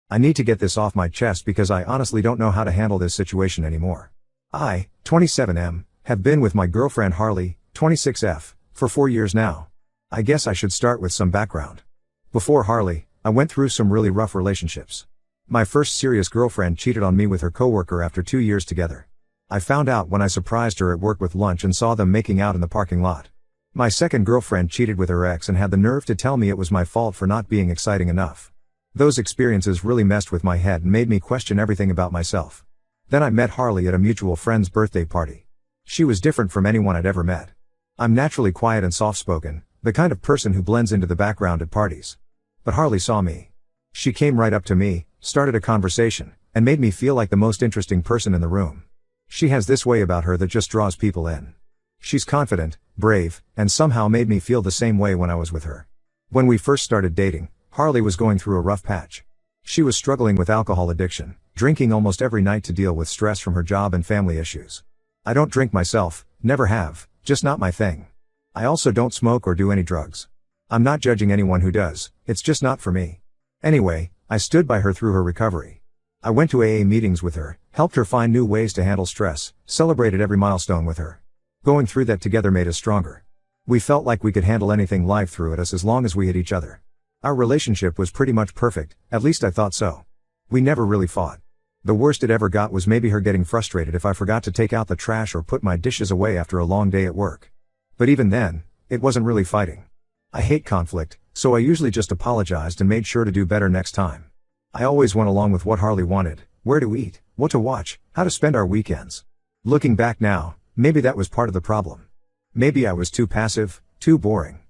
I need to get this off my chest because I honestly don't know how to handle this situation anymore. I, 27M, have been with my girlfriend Harley, 26F, for 4 years now. I guess I should start with some background. Before Harley, I went through some really rough relationships. My first serious girlfriend cheated on me with her coworker after 2 years together. I found out when I surprised her at work with lunch and saw them making out in the parking lot. My second girlfriend cheated with her ex and had the nerve to tell me it was my fault for not being exciting enough. Those experiences really messed with my head and made me question everything about myself. Then I met Harley at a mutual friend's birthday party. She was different from anyone I'd ever met. I'm naturally quiet and soft-spoken, the kind of person who blends into the background at parties. But Harley saw me. She came right up to me, started a conversation, and made me feel like the most interesting person in the room. She has this way about her that just draws people in. She's confident, brave, and somehow made me feel the same way when I was with her. When we first started dating, Harley was going through a rough patch. She was struggling with alcohol addiction, drinking almost every night to deal with stress from her job and family issues. I don't drink myself, never have, just not my thing. I also don't smoke or do any drugs. I'm not judging anyone who does, it's just not for me. Anyway, I stood by her through her recovery. I went to AA meetings with her, helped her find new ways to handle stress, celebrated every milestone with her. Going through that together made us stronger. We felt like we could handle anything life threw at us as long as we had each other. Our relationship was pretty much perfect, at least I thought so. We never really fought. The worst it ever got was maybe her getting frustrated if I forgot to take out the trash or put my dishes away after a long day at work. But even then, it wasn't really fighting. I hate conflict, so I usually just apologized and made sure to do better next time. I always went along with what Harley wanted, where to eat, what to watch, how to spend our weekends. Looking back now, maybe that was part of the problem. Maybe I was too passive, too boring.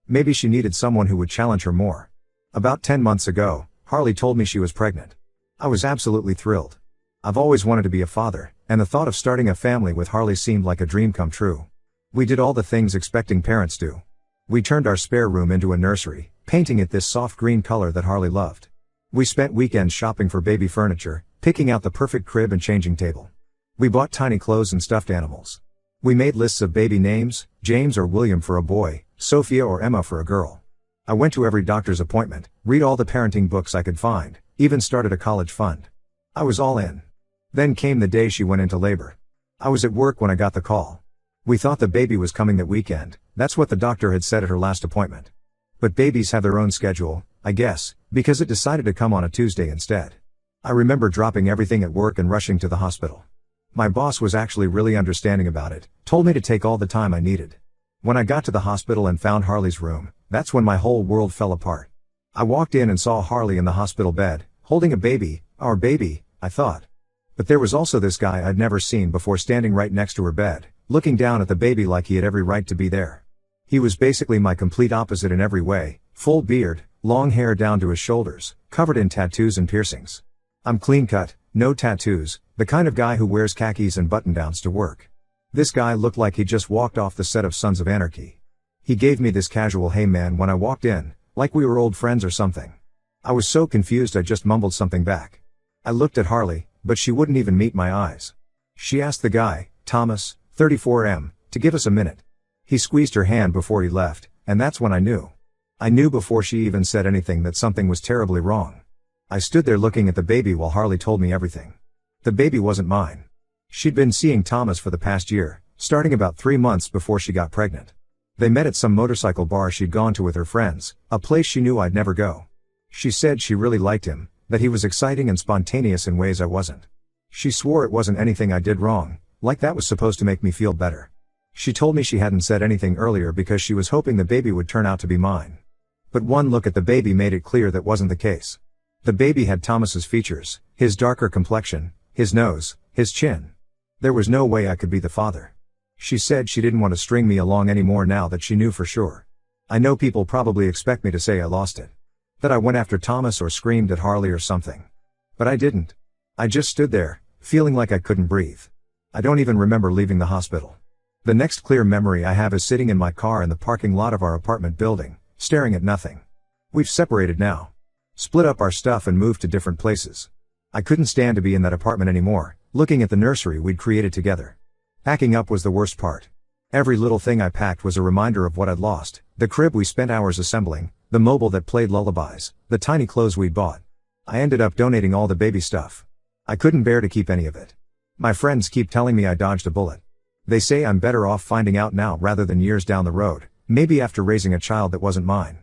Maybe she needed someone who would challenge her more. About 10 months ago, Harley told me she was pregnant. I was absolutely thrilled. I've always wanted to be a father, and the thought of starting a family with Harley seemed like a dream come true. We did all the things expecting parents do. We turned our spare room into a nursery, painting it this soft green color that Harley loved. We spent weekends shopping for baby furniture, picking out the perfect crib and changing table. We bought tiny clothes and stuffed animals. We made lists of baby names, James or William for a boy, Sophia or Emma for a girl. I went to every doctor's appointment, read all the parenting books I could find, even started a college fund. I was all in. Then came the day she went into labor. I was at work when I got the call. We thought the baby was coming that weekend, that's what the doctor had said at her last appointment. But babies have their own schedule, I guess, because it decided to come on a Tuesday instead. I remember dropping everything at work and rushing to the hospital. My boss was actually really understanding about it, told me to take all the time I needed. When I got to the hospital and found Harley's room, that's when my whole world fell apart. I walked in and saw Harley in the hospital bed, holding a baby, our baby, I thought. But there was also this guy I'd never seen before standing right next to her bed, looking down at the baby like he had every right to be there. He was basically my complete opposite in every way, full beard, long hair down to his shoulders, covered in tattoos and piercings. I'm clean cut, no tattoos, the kind of guy who wears khakis and button-downs to work. This guy looked like he just walked off the set of Sons of Anarchy. He gave me this casual "hey man" when I walked in, like we were old friends or something. I was so confused I just mumbled something back. I looked at Harley, but she wouldn't even meet my eyes. She asked the guy, Thomas, 34M, to give us a minute. He squeezed her hand before he left, and that's when I knew. I knew before she even said anything that something was terribly wrong. I stood there looking at the baby while Harley told me everything. The baby wasn't mine. She'd been seeing Thomas for the past year, starting about 3 months before she got pregnant. They met at some motorcycle bar she'd gone to with her friends, a place she knew I'd never go. She said she really liked him, that he was exciting and spontaneous in ways I wasn't. She swore it wasn't anything I did wrong, like that was supposed to make me feel better. She told me she hadn't said anything earlier because she was hoping the baby would turn out to be mine. But one look at the baby made it clear that wasn't the case. The baby had Thomas's features, his darker complexion, his nose, his chin. There was no way I could be the father. She said she didn't want to string me along anymore now that she knew for sure. I know people probably expect me to say I lost it. That I went after Thomas or screamed at Harley or something. But I didn't. I just stood there, feeling like I couldn't breathe. I don't even remember leaving the hospital. The next clear memory I have is sitting in my car in the parking lot of our apartment building, staring at nothing. We've separated now. Split up our stuff and moved to different places. I couldn't stand to be in that apartment anymore, looking at the nursery we'd created together. Packing up was the worst part. Every little thing I packed was a reminder of what I'd lost, the crib we spent hours assembling, the mobile that played lullabies, the tiny clothes we'd bought. I ended up donating all the baby stuff. I couldn't bear to keep any of it. My friends keep telling me I dodged a bullet. They say I'm better off finding out now rather than years down the road, maybe after raising a child that wasn't mine.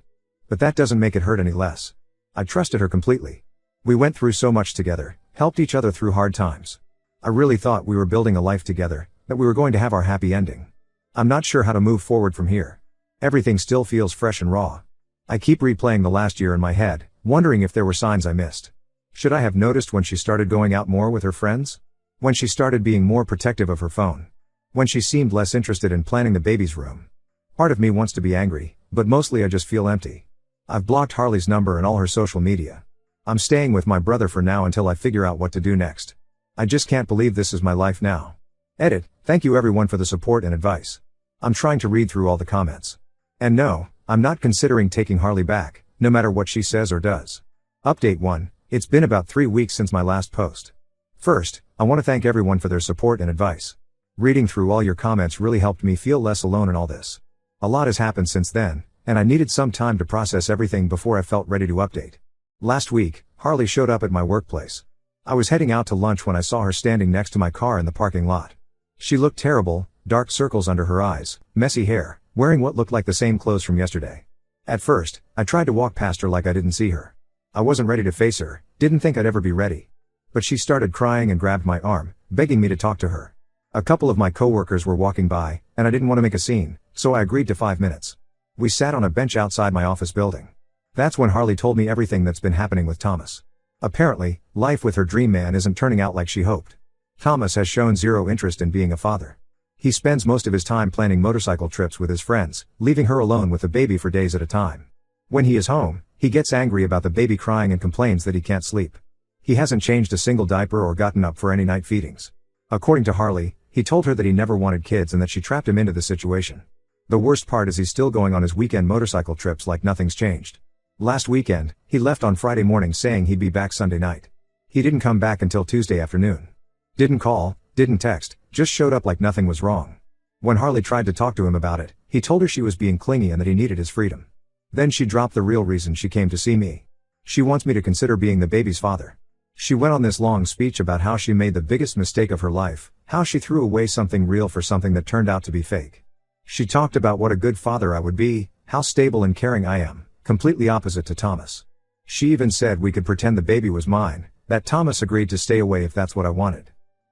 But that doesn't make it hurt any less. I trusted her completely. We went through so much together, helped each other through hard times. I really thought we were building a life together, that we were going to have our happy ending. I'm not sure how to move forward from here. Everything still feels fresh and raw. I keep replaying the last year in my head, wondering if there were signs I missed. Should I have noticed when she started going out more with her friends? When she started being more protective of her phone? When she seemed less interested in planning the baby's room? Part of me wants to be angry, but mostly I just feel empty. I've blocked Harley's number and all her social media. I'm staying with my brother for now until I figure out what to do next. I just can't believe this is my life now. Edit. Thank you everyone for the support and advice. I'm trying to read through all the comments. And no, I'm not considering taking Harley back, no matter what she says or does. Update 1. It's been about 3 weeks since my last post. First, I want to thank everyone for their support and advice. Reading through all your comments really helped me feel less alone in all this. A lot has happened since then, and I needed some time to process everything before I felt ready to update. Last week, Harley showed up at my workplace. I was heading out to lunch when I saw her standing next to my car in the parking lot. She looked terrible, dark circles under her eyes, messy hair, wearing what looked like the same clothes from yesterday. At first, I tried to walk past her like I didn't see her. I wasn't ready to face her, didn't think I'd ever be ready. But she started crying and grabbed my arm, begging me to talk to her. A couple of my coworkers were walking by, and I didn't want to make a scene, so I agreed to 5 minutes. We sat on a bench outside my office building. That's when Harley told me everything that's been happening with Thomas. Apparently, life with her dream man isn't turning out like she hoped. Thomas has shown zero interest in being a father. He spends most of his time planning motorcycle trips with his friends, leaving her alone with the baby for days at a time. When he is home, he gets angry about the baby crying and complains that he can't sleep. He hasn't changed a single diaper or gotten up for any night feedings. According to Harley, he told her that he never wanted kids and that she trapped him into the situation. The worst part is he's still going on his weekend motorcycle trips like nothing's changed. Last weekend, he left on Friday morning saying he'd be back Sunday night. He didn't come back until Tuesday afternoon. Didn't call, didn't text, just showed up like nothing was wrong. When Harley tried to talk to him about it, he told her she was being clingy and that he needed his freedom. Then she dropped the real reason she came to see me. She wants me to consider being the baby's father. She went on this long speech about how she made the biggest mistake of her life, how she threw away something real for something that turned out to be fake. She talked about what a good father I would be, how stable and caring I am, completely opposite to Thomas. She even said we could pretend the baby was mine, that Thomas agreed to stay away if that's what I wanted.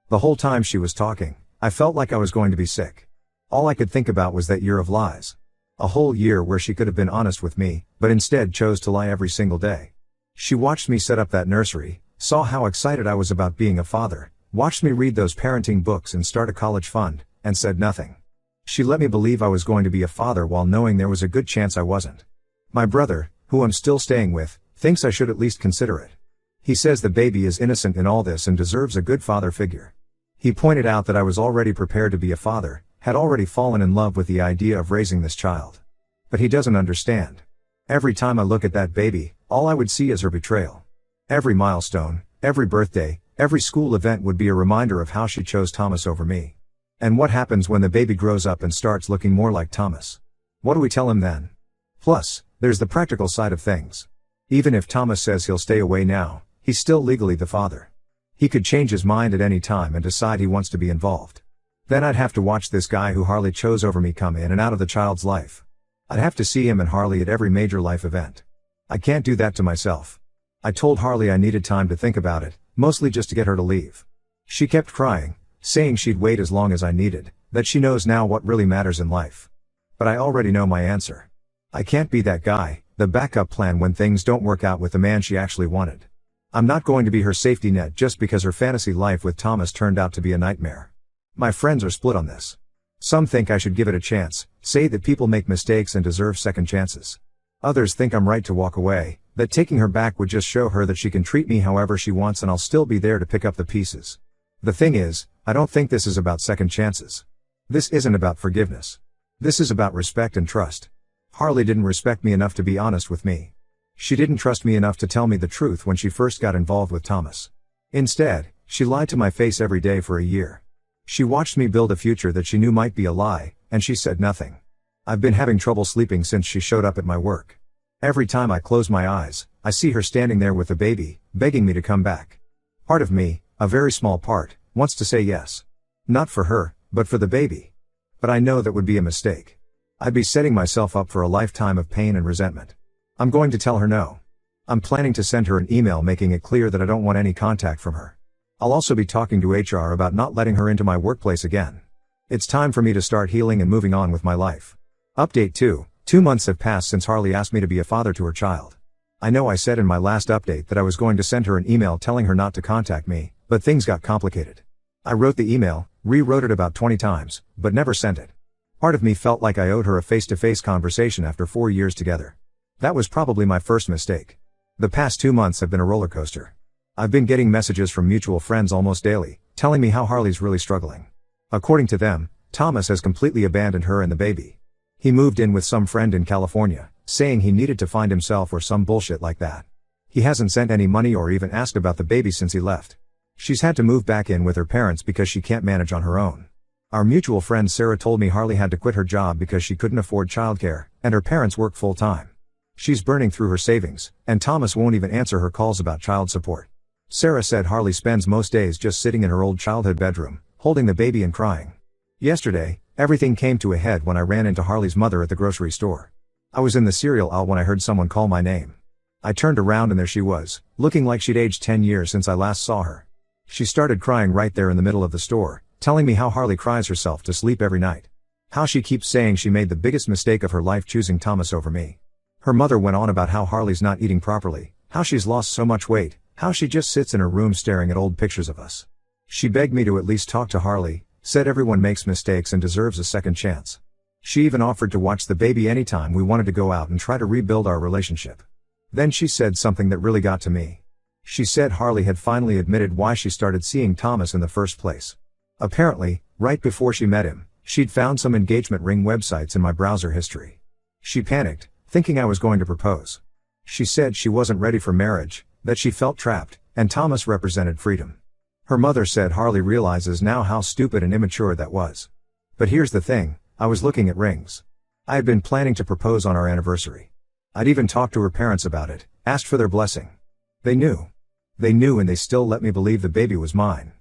The whole time she was talking, I felt like I was going to be sick. All I could think about was that year of lies. A whole year where she could have been honest with me, but instead chose to lie every single day. She watched me set up that nursery, saw how excited I was about being a father, watched me read those parenting books and start a college fund, and said nothing. She let me believe I was going to be a father while knowing there was a good chance I wasn't. My brother, who I'm still staying with, thinks I should at least consider it. He says the baby is innocent in all this and deserves a good father figure. He pointed out that I was already prepared to be a father, had already fallen in love with the idea of raising this child. But he doesn't understand. Every time I look at that baby, all I would see is her betrayal. Every milestone, every birthday, every school event would be a reminder of how she chose Thomas over me. And what happens when the baby grows up and starts looking more like Thomas? What do we tell him then? Plus, there's the practical side of things. Even if Thomas says he'll stay away now, he's still legally the father. He could change his mind at any time and decide he wants to be involved. Then I'd have to watch this guy who Harley chose over me come in and out of the child's life. I'd have to see him and Harley at every major life event. I can't do that to myself. I told Harley I needed time to think about it, mostly just to get her to leave. She kept crying, saying she'd wait as long as I needed, that she knows now what really matters in life. But I already know my answer. I can't be that guy, the backup plan when things don't work out with the man she actually wanted. I'm not going to be her safety net just because her fantasy life with Thomas turned out to be a nightmare. My friends are split on this. Some think I should give it a chance, say that people make mistakes and deserve second chances. Others think I'm right to walk away, that taking her back would just show her that she can treat me however she wants and I'll still be there to pick up the pieces. The thing is, I don't think this is about second chances. This isn't about forgiveness. This is about respect and trust. Harley didn't respect me enough to be honest with me. She didn't trust me enough to tell me the truth when she first got involved with Thomas. Instead, she lied to my face every day for a year. She watched me build a future that she knew might be a lie, and she said nothing. I've been having trouble sleeping since she showed up at my work. Every time I close my eyes, I see her standing there with the baby, begging me to come back. Part of me, a very small part, wants to say yes. Not for her, but for the baby. But I know that would be a mistake. I'd be setting myself up for a lifetime of pain and resentment. I'm going to tell her no. I'm planning to send her an email making it clear that I don't want any contact from her. I'll also be talking to HR about not letting her into my workplace again. It's time for me to start healing and moving on with my life. Update 2. 2 months have passed since Harley asked me to be a father to her child. I know I said in my last update that I was going to send her an email telling her not to contact me, but things got complicated. I wrote the email, rewrote it about 20 times, but never sent it. Part of me felt like I owed her a face-to-face conversation after 4 years together. That was probably my first mistake. The past 2 months have been a roller coaster. I've been getting messages from mutual friends almost daily, telling me how Harley's really struggling. According to them, Thomas has completely abandoned her and the baby. He moved in with some friend in California, saying he needed to find himself or some bullshit like that. He hasn't sent any money or even asked about the baby since he left. She's had to move back in with her parents because she can't manage on her own. Our mutual friend Sarah told me Harley had to quit her job because she couldn't afford childcare, and her parents work full-time. She's burning through her savings, and Thomas won't even answer her calls about child support. Sarah said Harley spends most days just sitting in her old childhood bedroom, holding the baby and crying. Yesterday, everything came to a head when I ran into Harley's mother at the grocery store. I was in the cereal aisle when I heard someone call my name. I turned around and there she was, looking like she'd aged 10 years since I last saw her. She started crying right there in the middle of the store, telling me how Harley cries herself to sleep every night. How she keeps saying she made the biggest mistake of her life choosing Thomas over me. Her mother went on about how Harley's not eating properly, how she's lost so much weight, how she just sits in her room staring at old pictures of us. She begged me to at least talk to Harley, said everyone makes mistakes and deserves a second chance. She even offered to watch the baby anytime we wanted to go out and try to rebuild our relationship. Then she said something that really got to me. She said Harley had finally admitted why she started seeing Thomas in the first place. Apparently, right before she met him, she'd found some engagement ring websites in my browser history. She panicked, thinking I was going to propose. She said she wasn't ready for marriage, that she felt trapped, and Thomas represented freedom. Her mother said Harley realizes now how stupid and immature that was. But here's the thing, I was looking at rings. I had been planning to propose on our anniversary. I'd even talked to her parents about it, asked for their blessing. They knew. They knew and they still let me believe the baby was mine.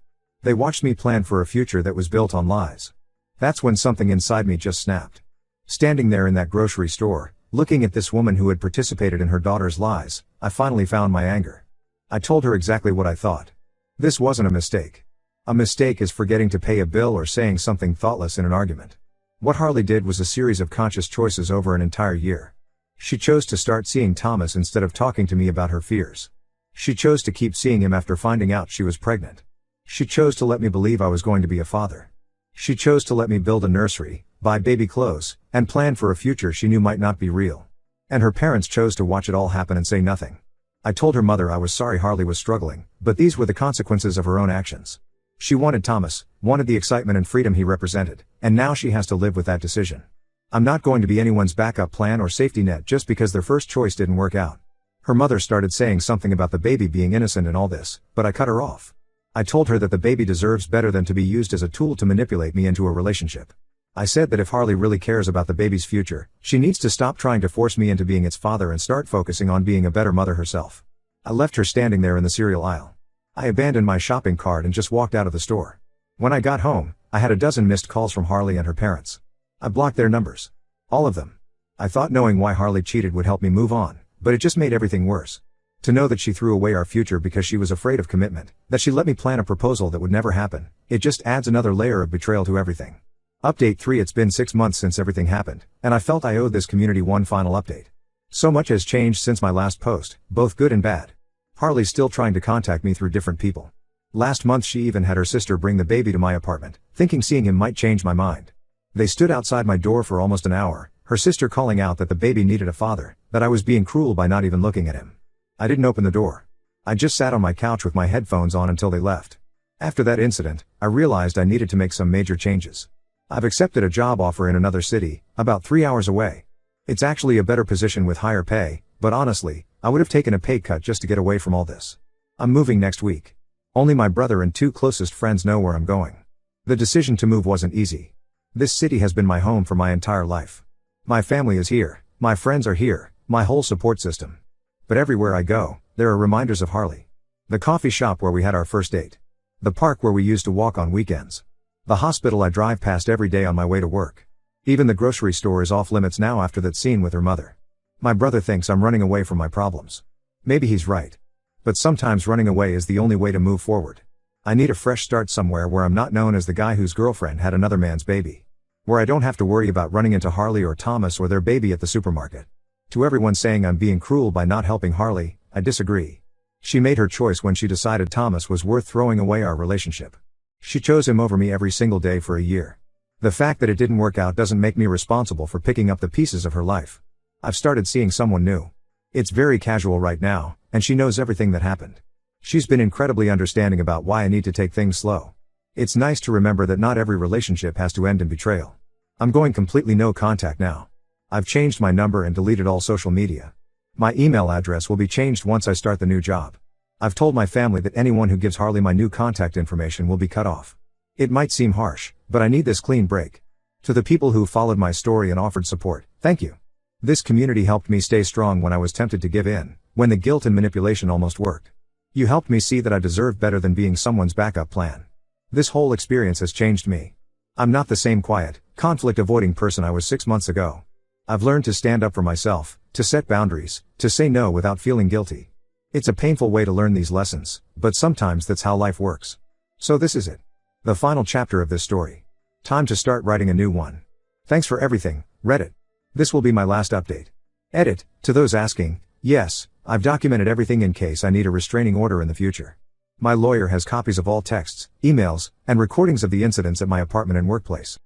They watched me plan for a future that was built on lies. That's when something inside me just snapped. Standing there in that grocery store, looking at this woman who had participated in her daughter's lies, I finally found my anger. I told her exactly what I thought. This wasn't a mistake. A mistake is forgetting to pay a bill or saying something thoughtless in an argument. What Harley did was a series of conscious choices over an entire year. She chose to start seeing Thomas instead of talking to me about her fears. She chose to keep seeing him after finding out she was pregnant. She chose to let me believe I was going to be a father. She chose to let me build a nursery, buy baby clothes, and plan for a future she knew might not be real. And her parents chose to watch it all happen and say nothing. I told her mother I was sorry Harley was struggling, but these were the consequences of her own actions. She wanted Thomas, wanted the excitement and freedom he represented, and now she has to live with that decision. I'm not going to be anyone's backup plan or safety net just because their first choice didn't work out. Her mother started saying something about the baby being innocent and all this, but I cut her off. I told her that the baby deserves better than to be used as a tool to manipulate me into a relationship. I said that if Harley really cares about the baby's future, she needs to stop trying to force me into being its father and start focusing on being a better mother herself. I left her standing there in the cereal aisle. I abandoned my shopping cart and just walked out of the store. When I got home, I had a dozen missed calls from Harley and her parents. I blocked their numbers. All of them. I thought knowing why Harley cheated would help me move on, but it just made everything worse. To know that she threw away our future because she was afraid of commitment, that she let me plan a proposal that would never happen, it just adds another layer of betrayal to everything. Update 3. It's been 6 months since everything happened, and I felt I owed this community one final update. So much has changed since my last post, both good and bad. Harley's still trying to contact me through different people. Last month she even had her sister bring the baby to my apartment, thinking seeing him might change my mind. They stood outside my door for almost an hour, her sister calling out that the baby needed a father, that I was being cruel by not even looking at him. I didn't open the door. I just sat on my couch with my headphones on until they left. After that incident, I realized I needed to make some major changes. I've accepted a job offer in another city, about 3 hours away. It's actually a better position with higher pay, but honestly, I would have taken a pay cut just to get away from all this. I'm moving next week. Only my brother and 2 closest friends know where I'm going. The decision to move wasn't easy. This city has been my home for my entire life. My family is here, my friends are here, My whole support system. But everywhere I go, there are reminders of Harley. The coffee shop where we had our first date. The park where we used to walk on weekends. The hospital I drive past every day on my way to work. Even the grocery store is off limits now after that scene with her mother. My brother thinks I'm running away from my problems. Maybe he's right. But sometimes running away is the only way to move forward. I need a fresh start somewhere where I'm not known as the guy whose girlfriend had another man's baby. Where I don't have to worry about running into Harley or Thomas or their baby at the supermarket. To everyone saying I'm being cruel by not helping Harley, I disagree. She made her choice when she decided Thomas was worth throwing away our relationship. She chose him over me every single day for a year. The fact that it didn't work out doesn't make me responsible for picking up the pieces of her life. I've started seeing someone new. It's very casual right now, and she knows everything that happened. She's been incredibly understanding about why I need to take things slow. It's nice to remember that not every relationship has to end in betrayal. I'm going completely no contact now. I've changed my number and deleted all social media. My email address will be changed once I start the new job. I've told my family that anyone who gives Harley my new contact information will be cut off. It might seem harsh, but I need this clean break. To the people who followed my story and offered support, thank you. This community helped me stay strong when I was tempted to give in, when the guilt and manipulation almost worked. You helped me see that I deserve better than being someone's backup plan. This whole experience has changed me. I'm not the same quiet, conflict-avoiding person I was 6 months ago. I've learned to stand up for myself, to set boundaries, to say no without feeling guilty. It's a painful way to learn these lessons, but sometimes that's how life works. So this is it. The final chapter of this story. Time to start writing a new one. Thanks for everything, Reddit. This will be my last update. Edit, to those asking, yes, I've documented everything in case I need a restraining order in the future. My lawyer has copies of all texts, emails, and recordings of the incidents at my apartment and workplace.